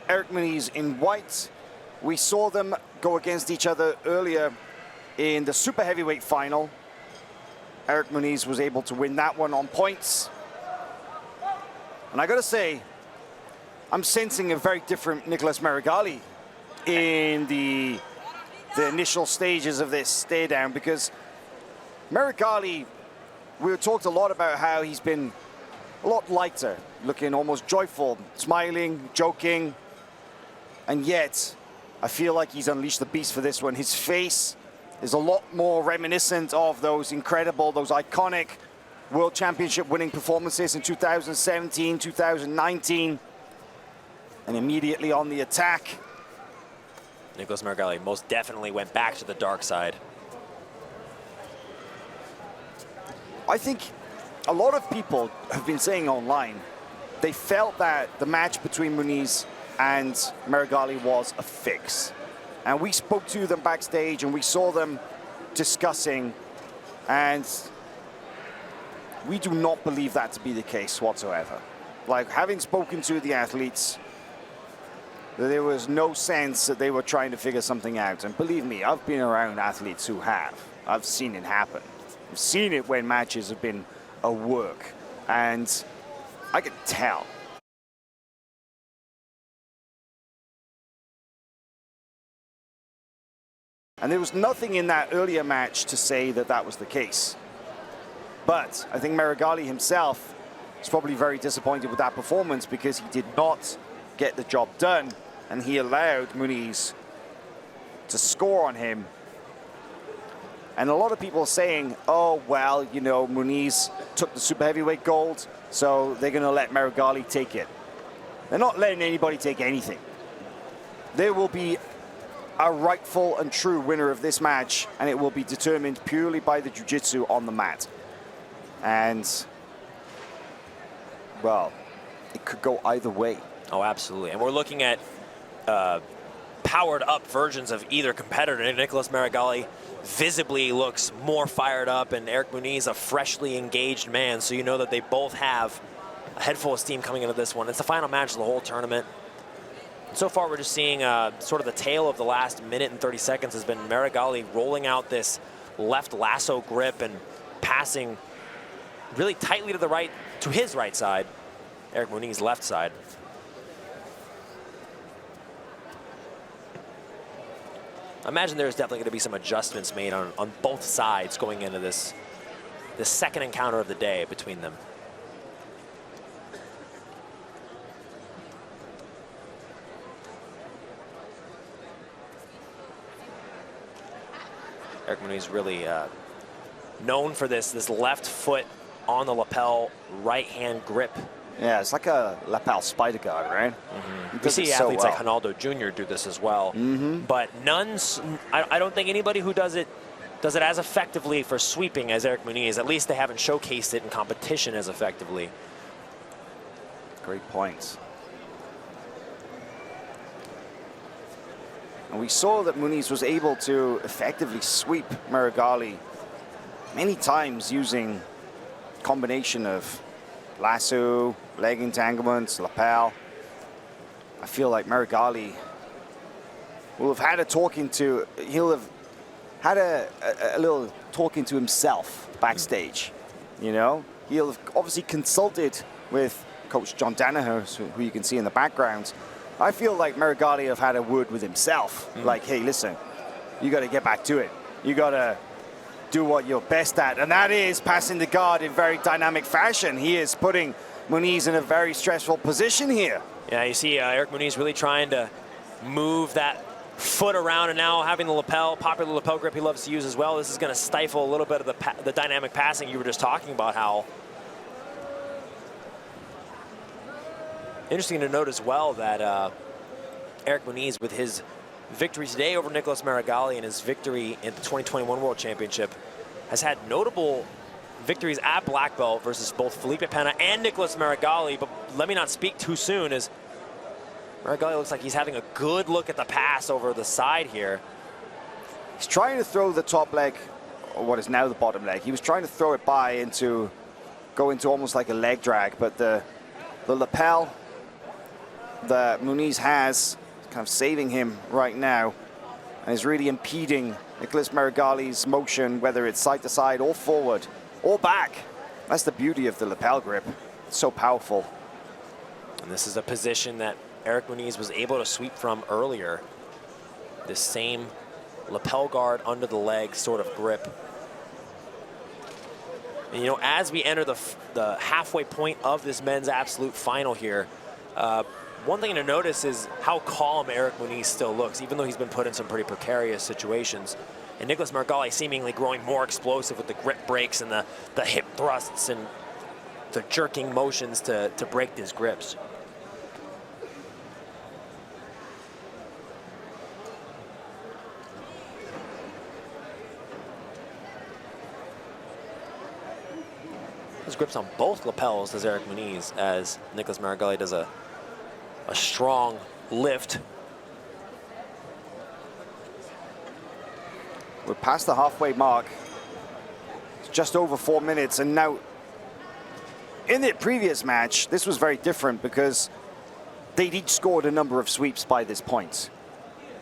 Erick Munis in white. We saw them go against each other earlier in the super heavyweight final. Erick Munis was able to win that one on points. And I gotta say, I'm sensing a very different Nicolas Meregalli in the initial stages of this stare down, because Meregalli, we talked a lot about how he's been a lot lighter, looking almost joyful, smiling, joking, and yet I feel like he's unleashed the beast for this one. His face is a lot more reminiscent of those incredible, those iconic World Championship winning performances in 2017, 2019, and immediately on the attack. Nicolas Meregalli most definitely went back to the dark side. I think a lot of people have been saying online, they felt that the match between Munis and Meregalli was a fix. And we spoke to them backstage and we saw them discussing, and we do not believe that to be the case whatsoever. Like, having spoken to the athletes, there was no sense that they were trying to figure something out. And believe me, I've been around athletes who have. I've seen it happen. I've seen it when matches have been a work, and I can tell. And there was nothing in that earlier match to say that that was the case. But I think Meregalli himself is probably very disappointed with that performance, because he did not get the job done, and he allowed Munis to score on him. And a lot of people are saying, oh, well, you know, Munis took the super heavyweight gold, so they're going to let Meregalli take it. They're not letting anybody take anything. There will be a rightful and true winner of this match, and it will be determined purely by the jiu-jitsu on the mat. And, well, it could go either way. Oh, absolutely. And we're looking at powered up versions of either competitor. Nicolas Meregalli visibly looks more fired up, and Erick Munis a freshly engaged man. So you know that they both have a head full of steam coming into this one. It's the final match of the whole tournament. So far, we're just seeing sort of the tail of the last minute and 30 seconds has been Meregalli rolling out this left lasso grip and passing really tightly to the right, to his right side, Erick Munis' left side. I imagine there's definitely going to be some adjustments made on both sides going into this second encounter of the day between them. Erick Munis really known for this left foot on the lapel, right hand grip. Yeah, it's like a lapel spider guard, right? Mm-hmm. We see athletes like Ronaldo Jr. do this as well. Mm-hmm. But I don't think anybody who does it as effectively for sweeping as Erick Munis. At least they haven't showcased it in competition as effectively. Great points. And we saw that Munis was able to effectively sweep Meregalli many times using a combination of lasso, leg entanglements, lapel. I feel like Meregalli will have had a talking to, he'll have had a little talking to himself backstage, you know? He'll have obviously consulted with Coach John Danaher, who you can see in the background. I feel like Meregalli have had a word with himself, like, hey, listen, you got to get back to it. You got to do what you're best at, and that is passing the guard in very dynamic fashion. He is putting Munis in a very stressful position here. Yeah, you see Erick Munis really trying to move that foot around, and now having the lapel, popular lapel grip he loves to use as well. This is going to stifle a little bit of the dynamic passing you were just talking about, Hal. Interesting to note as well that Erick Munis, with his victory today over Nicolas Meregalli and his victory in the 2021 World Championship, has had notable victories at black belt versus both Felipe Pena and Nicolas Meregalli. But let me not speak too soon, as Meregalli looks like he's having a good look at the pass over the side here. He's trying to throw the top leg, or what is now the bottom leg. He was trying to throw it by go into almost like a leg drag, but the lapel that Munis has, kind of saving him right now, and is really impeding Nicolas Meregalli's motion, whether it's side to side or forward or back. That's the beauty of the lapel grip. It's so powerful. And this is a position that Erick Munis was able to sweep from earlier. This same lapel guard under the leg sort of grip. And, you know, as we enter the halfway point of this men's absolute final here, one thing to notice is how calm Erick Munis still looks, even though he's been put in some pretty precarious situations. And Nicolas Meregalli seemingly growing more explosive with the grip breaks and the hip thrusts and the jerking motions to break his grips. His grips on both lapels does Erick Munis, as Nicolas Meregalli does a strong lift. We're past the halfway mark. It's just over 4 minutes, and now in the previous match, this was very different because they'd each scored a number of sweeps by this point.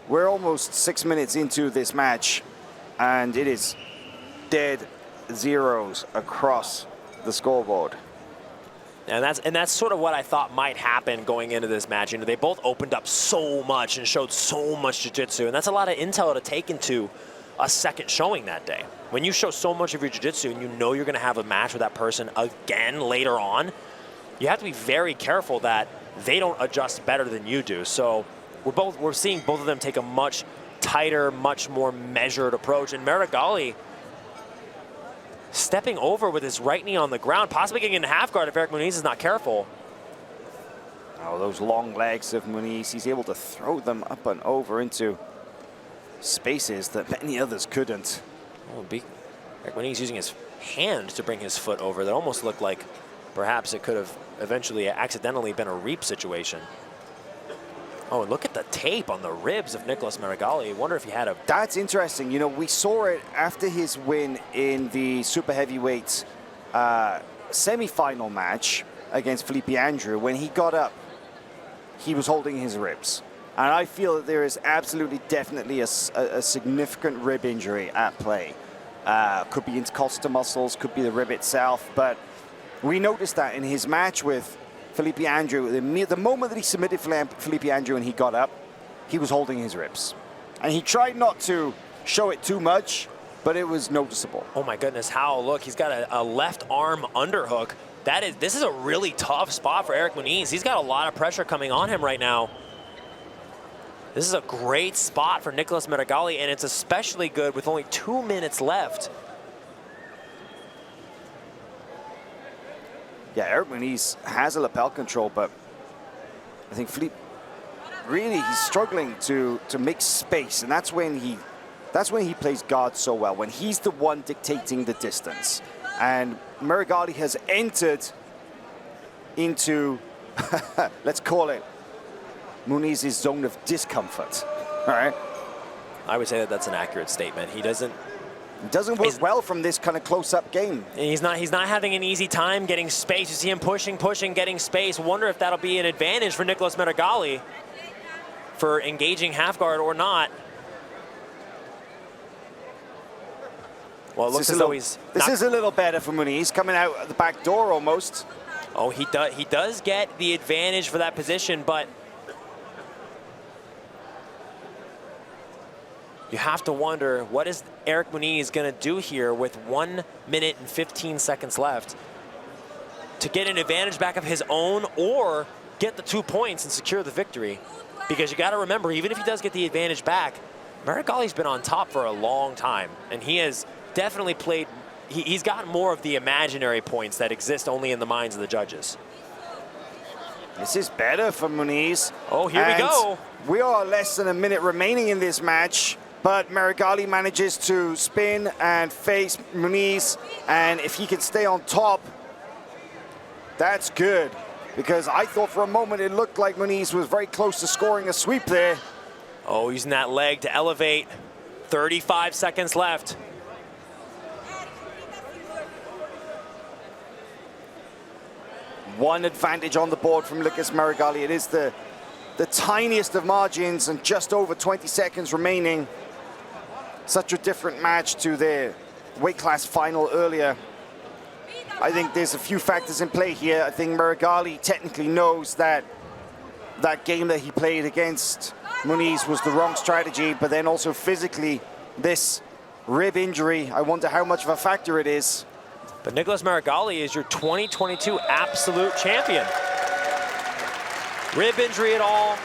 We're almost 6 minutes into this match, and it is dead zeros across the scoreboard. And that's sort of what I thought might happen going into this match. You know, they both opened up so much and showed so much jiu-jitsu, and that's a lot of intel to take into a second showing that day. When you show so much of your jiu-jitsu and you know you're going to have a match with that person again later on, you have to be very careful that they don't adjust better than you do. So we're seeing both of them take a much tighter, much more measured approach. And Meregalli stepping over with his right knee on the ground, possibly getting in half guard if Erick Munis is not careful. Oh, those long legs of Munis, he's able to throw them up and over into spaces that many others couldn't. Oh, Erick Munis using his hand to bring his foot over. That almost looked like perhaps it could have eventually accidentally been a reap situation. Oh, and look at the tape on the ribs of Nicolas Meregalli. I wonder if he had a... That's interesting. You know, we saw it after his win in the super heavyweight semi-final match against Felipe Andrew. When he got up, he was holding his ribs. And I feel that there is absolutely, definitely a significant rib injury at play. Could be intercostal muscles, could be the rib itself, but we noticed that in his match with Felipe Andrew, the moment that he submitted Felipe Andrew and he got up, he was holding his ribs. And he tried not to show it too much, but it was noticeable. Oh my goodness, how, look, he's got a left arm underhook. This is a really tough spot for Erick Munis. He's got a lot of pressure coming on him right now. This is a great spot for Nicolas Meregalli, and it's especially good with only 2 minutes left. Yeah, Erick Munis has a lapel control, but I think Felipe, really, he's struggling to make space, and that's when he plays guard so well, when he's the one dictating the distance. And Meregalli has entered into, let's call it, Munis' zone of discomfort. All right. I would say that that's an accurate statement. He doesn't work well from this kind of close-up game. And he's not having an easy time getting space. You see him pushing, getting space. Wonder if that'll be an advantage for Nicolas Meregalli for engaging half guard or not. Well, it looks as though he's... This is a little better for Munis, coming out at the back door almost. Oh, he does get the advantage for that position, but you have to wonder, what is Erick Munis going to do here with 1 minute and 15 seconds left to get an advantage back of his own or get the 2 points and secure the victory? Because you got to remember, even if he does get the advantage back, Meregalli's been on top for a long time, and he has definitely played, he's gotten more of the imaginary points that exist only in the minds of the judges. This is better for Munis. Oh, here we go. We are less than a minute remaining in this match, but Meregalli manages to spin and face Munis, and if he can stay on top, that's good. Because I thought for a moment it looked like Munis was very close to scoring a sweep there. Oh, using that leg to elevate. 35 seconds left. One advantage on the board from Nicolas Meregalli. It is the the tiniest of margins and just over 20 seconds remaining. Such a different match to their weight class final earlier. I think there's a few factors in play here. I think Meregalli technically knows that that game that he played against Munis was the wrong strategy, but then also physically, this rib injury, I wonder how much of a factor it is. But Nicolas Meregalli is your 2022 absolute champion. Rib injury at all.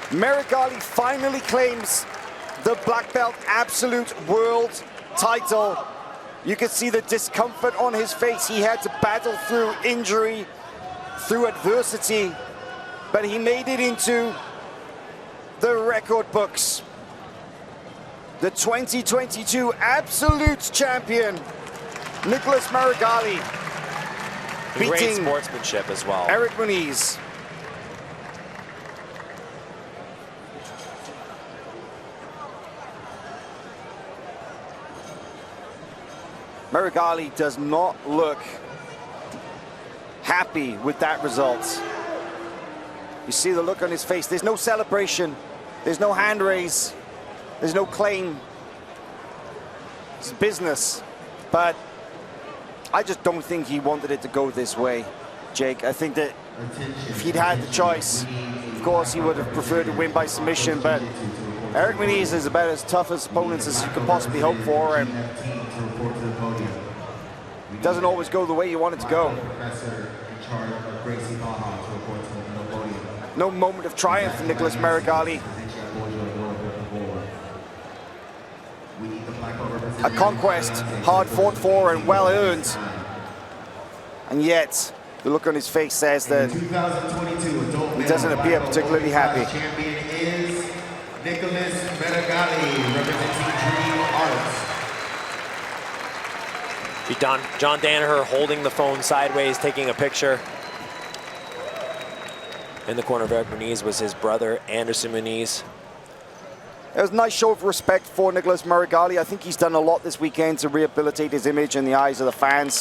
Meregalli finally claims the black belt absolute world title. You can see the discomfort on his face. He had to battle through injury, through adversity, but he made it into the record books. The 2022 absolute champion, Nicolas Meregalli, Great beating sportsmanship as well. Erick Munis. Meregalli does not look happy with that result. You see the look on his face. There's no celebration. There's no hand raise. There's no claim. It's business. But I just don't think he wanted it to go this way, Jake. I think that if he'd had the choice, of course he would have preferred to win by submission, but Erick Munis is about as tough as opponents as you could possibly hope for, and it doesn't always go the way you want it to go. No moment of triumph for Nicolas Meregalli. A conquest hard fought for and well earned. And yet, the look on his face says that he doesn't appear particularly happy. Champion is Nicolas Meregalli, representing Dream Arts. John Danaher holding the phone sideways, taking a picture. In the corner of Erick Munis was his brother, Anderson Munis. It was a nice show of respect for Nicolas Meregalli. I think he's done a lot this weekend to rehabilitate his image in the eyes of the fans.